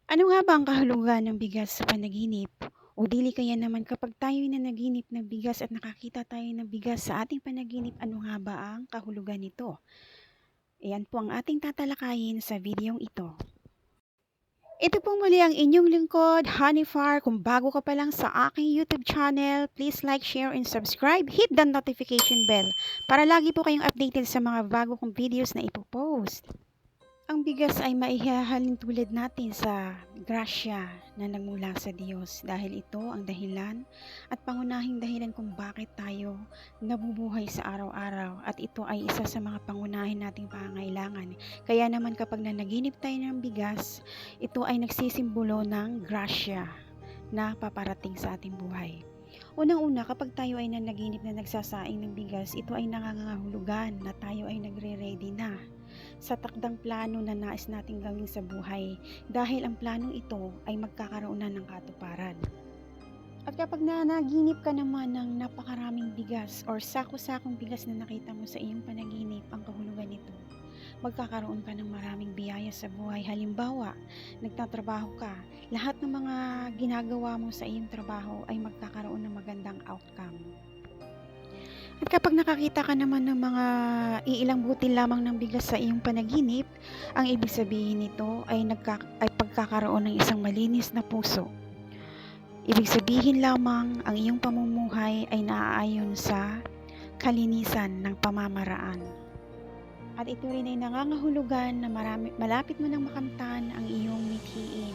Ano nga ba ang kahulugan ng bigas sa panaginip? O dili kaya naman kapag tayo nanaginip ng bigas at nakakita tayo ng bigas sa ating panaginip, ano nga ba ang kahulugan nito? Iyan po ang ating tatalakayin sa videong ito. Ito pong muli ang inyong lingkod, Honeyfar. Kung bago ka pa lang sa aking YouTube channel, please like, share, and subscribe. Hit the notification bell para lagi po kayong updated sa mga bago kong videos na ipopost. Ang bigas ay maihahalin tulad natin sa grasya na nagmula sa Diyos dahil ito ang dahilan at pangunahing dahilan kung bakit tayo nabubuhay sa araw-araw at ito ay isa sa mga pangunahin nating pangangailangan. Kaya naman kapag nanaginip tayo ng bigas, ito ay nagsisimbolo ng grasya na paparating sa ating buhay. Unang-una, kapag tayo ay nanaginip na nagsasaing ng bigas, ito ay nangangahulugan na tayo ay nagre-ready na sa takdang plano na nais nating gawin sa buhay dahil ang planong ito ay magkakaroon na ng katuparan. At kapag nanaginip ka naman ng napakaraming bigas or sako-sakong bigas na nakita mo sa iyong panaginip, ang kahulugan nito, magkakaroon ka ng maraming biyaya sa buhay. Halimbawa, nagtatrabaho ka, lahat ng mga ginagawa mo sa iyong trabaho ay magkakaroon ng magandang outcome. At kapag nakakita ka naman ng mga iilang butil lamang ng bigas sa iyong panaginip, ang ibig sabihin nito ay pagkakaroon ng isang malinis na puso. Ibig sabihin lamang ang iyong pamumuhay ay naaayon sa kalinisan ng pamamaraan. At ito rin ay nangangahulugan na malapit mo nang makamtan ang iyong mithiin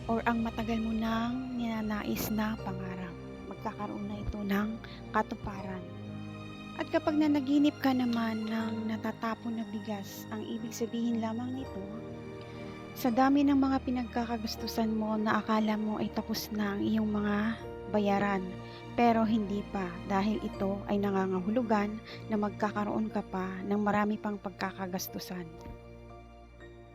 or ang matagal mo nang ninanais na pangarap. Magkakaroon na ito ng katuparan. At kapag nanaginip ka naman ng natatapon na bigas, ang ibig sabihin lamang nito, sa dami ng mga pinagkakagustusan mo na akala mo ay tapos na ang iyong mga bayaran, pero hindi pa dahil ito ay nangangahulugan na magkakaroon ka pa ng marami pang pagkakagastusan.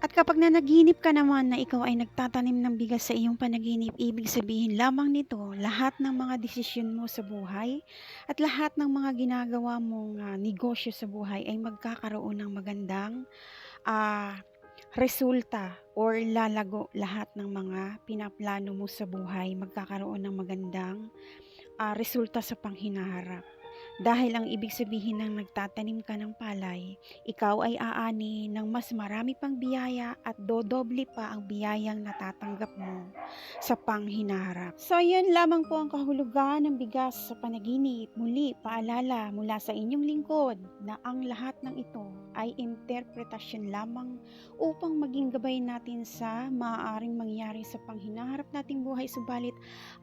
At kapag nanaginip ka naman na ikaw ay nagtatanim ng bigas sa iyong panaginip, ibig sabihin lamang nito, lahat ng mga desisyon mo sa buhay at lahat ng mga ginagawa mong negosyo sa buhay ay magkakaroon ng magandang resulta or lalago lahat ng mga pinaplano mo sa buhay, magkakaroon ng magandang resulta sa panghinaharap. Dahil ang ibig sabihin ng nagtatanim ka ng palay, ikaw ay aani ng mas marami pang biyaya at dodoble pa ang biyayang natatanggap mo sa panghinaharap. So yun lamang po ang kahulugan ng bigas sa panaginip. Muli, paalala mula sa inyong lingkod na ang lahat ng ito ay interpretasyon lamang upang maging gabay natin sa maaaring mangyari sa panghinaharap nating buhay. Subalit,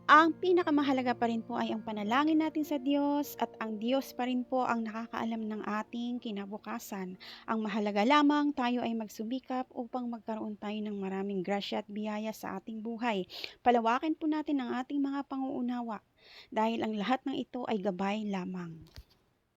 ang pinakamahalaga pa rin po ay ang panalangin natin sa Diyos at ang Diyos pa rin po ang nakakaalam ng ating kinabukasan. Ang mahalaga lamang tayo ay magsumikap upang magkaroon tayo ng maraming grasya at biyaya sa ating buhay. Palawakin po natin ang ating mga panguunawa dahil ang lahat ng ito ay gabay lamang.